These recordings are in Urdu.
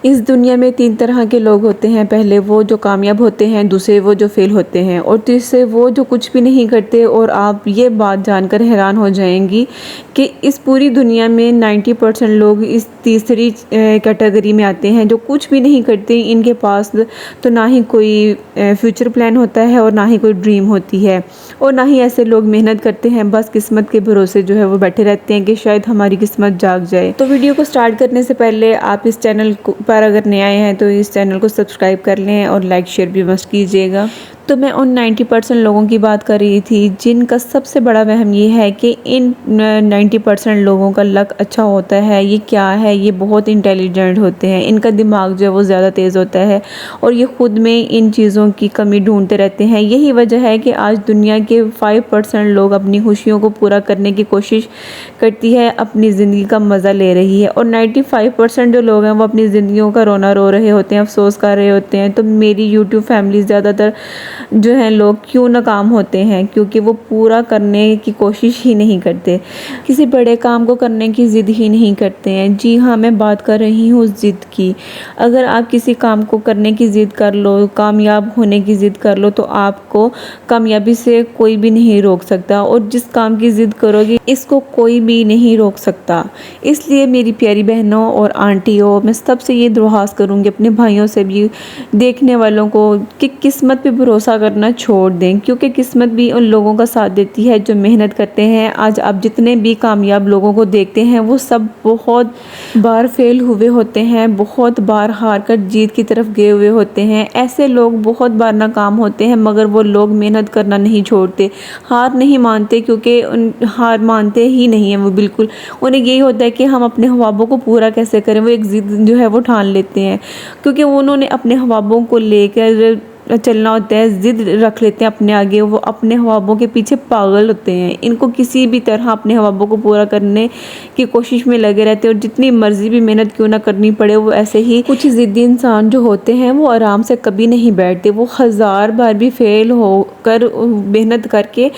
اس دنیا میں 3 طرح کے لوگ ہوتے ہیں۔ پہلے وہ جو کامیاب ہوتے ہیں، دوسرے وہ جو فیل ہوتے ہیں، اور تیسرے وہ جو کچھ بھی نہیں کرتے۔ اور آپ یہ بات جان کر حیران ہو جائیں گی کہ اس پوری دنیا میں 90% لوگ اس تیسری کیٹیگری میں آتے ہیں، جو کچھ بھی نہیں کرتے۔ ان کے پاس تو نہ ہی کوئی فیوچر پلان ہوتا ہے اور نہ ہی کوئی ڈریم ہوتی ہے، اور نہ ہی ایسے لوگ محنت کرتے ہیں، بس قسمت کے بھروسے جو ہے وہ بیٹھے رہتے ہیں کہ شاید ہماری قسمت جاگ جائے۔ تو ویڈیو کو سٹارٹ کرنے سے پہلے آپ اس چینل پر اگر نئے آئے ہیں تو اس چینل کو سبسکرائب کر لیں اور لائک شیئر بھی مست کیجیے گا۔ تو میں ان 90% لوگوں کی بات کر رہی تھی جن کا سب سے بڑا وہم یہ ہے کہ ان 90% لوگوں کا لک اچھا ہوتا ہے۔ یہ کیا ہے؟ یہ بہت انٹیلیجنٹ ہوتے ہیں، ان کا دماغ جو ہے وہ زیادہ تیز ہوتا ہے، اور یہ خود میں ان چیزوں کی کمی ڈھونڈتے رہتے ہیں۔ یہی وجہ ہے کہ آج دنیا کے 5% لوگ اپنی خوشیوں کو پورا کرنے کی کوشش کرتی ہے، اپنی زندگی کا مزہ لے رہی ہے، اور 95% جو لوگ ہیں وہ اپنی زندگیوں کا رونا رو رہے ہوتے ہیں، افسوس کر رہے ہوتے ہیں۔ تو میری یوٹیوب فیملی زیادہ تر جو ہیں لوگ کیوں ناکام ہوتے ہیں؟ کیونکہ وہ پورا کرنے کی کوشش ہی نہیں کرتے، کسی بڑے کام کو کرنے کی ضد ہی نہیں کرتے ہیں۔ جی ہاں، میں بات کر رہی ہوں ضد کی۔ اگر آپ کسی کام کو کرنے کی ضد کر لو، کامیاب ہونے کی ضد کر لو، تو آپ کو کامیابی سے کوئی بھی نہیں روک سکتا، اور جس کام کی ضد کرو گی اس کو کوئی بھی نہیں روک سکتا۔ اس لیے میری پیاری بہنوں اور آنٹیوں، میں سب سے یہ درخواست کروں گی، اپنے بھائیوں سے بھی، دیکھنے والوں کو، کہ قسمت پہ بھروسہ کرنا چھوڑ دیں، کیونکہ قسمت بھی ان لوگوں کا ساتھ دیتی ہے جو محنت کرتے ہیں۔ آج آپ جتنے بھی کامیاب لوگوں کو دیکھتے ہیں وہ سب بہت بار فیل ہوئے ہوتے ہیں، بہت بار ہار کر جیت کی طرف گئے ہوئے ہوتے ہیں۔ ایسے لوگ بہت بار ناکام ہوتے ہیں، مگر وہ لوگ محنت کرنا نہیں چھوڑتے، ہار نہیں مانتے، کیونکہ ہار مانتے ہی نہیں ہیں وہ بالکل۔ انہیں یہی ہوتا ہے کہ ہم اپنے خوابوں کو پورا کیسے کریں، وہ ایک ضد جو ہے وہ ٹھان لیتے ہیں، کیونکہ انہوں نے اپنے خوابوں کو لے کر چلنا ہوتا ہے، ضد رکھ لیتے ہیں اپنے آگے، وہ اپنے خوابوں کے پیچھے پاگل ہوتے ہیں۔ ان کو کسی بھی طرح اپنے خوابوں کو پورا کرنے کی کوشش میں لگے رہتے ہیں، اور جتنی مرضی بھی محنت کیوں نہ کرنی پڑے، وہ ایسے ہی کچھ ضدی انسان جو ہوتے ہیں وہ آرام سے کبھی نہیں بیٹھتے، وہ 1000 بار بھی فیل ہو کر محنت کر کے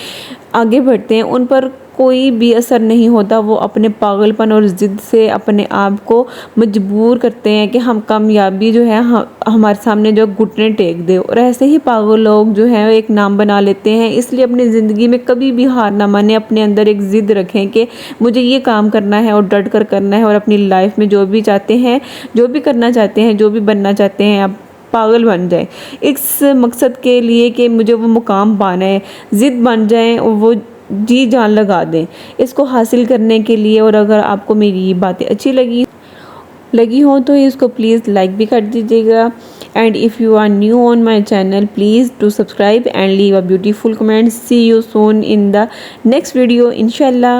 آگے بڑھتے ہیں، ان پر کوئی بھی اثر نہیں ہوتا۔ وہ اپنے پاگل پن اور ضد سے اپنے آپ کو مجبور کرتے ہیں کہ ہم کامیابی جو ہے ہمارے سامنے جو گھٹنے ٹیک دے، اور ایسے ہی پاگل لوگ جو ہیں ایک نام بنا لیتے ہیں۔ اس لیے اپنی زندگی میں کبھی بھی ہار نہ مانیں، اپنے اندر ایک ضد رکھیں کہ مجھے یہ کام کرنا ہے، اور ڈٹ کر کرنا ہے، اور اپنی لائف میں جو بھی چاہتے ہیں، جو بھی کرنا چاہتے ہیں، جو بھی بننا چاہتے ہیں، آپ پاگل بن جائیں اس مقصد کے لیے کہ مجھے وہ مقام پانا ہے، ضد بن جائیں، اور وہ جی جان لگا دیں اس کو حاصل کرنے کے لیے۔ اور اگر آپ کو میری یہ باتیں اچھی لگی ہوں تو اس کو پلیز لائک بھی کر دیجیے گا، and if you are new on my channel please do subscribe and leave a beautiful comment. See you soon in the next video انشاءاللہ۔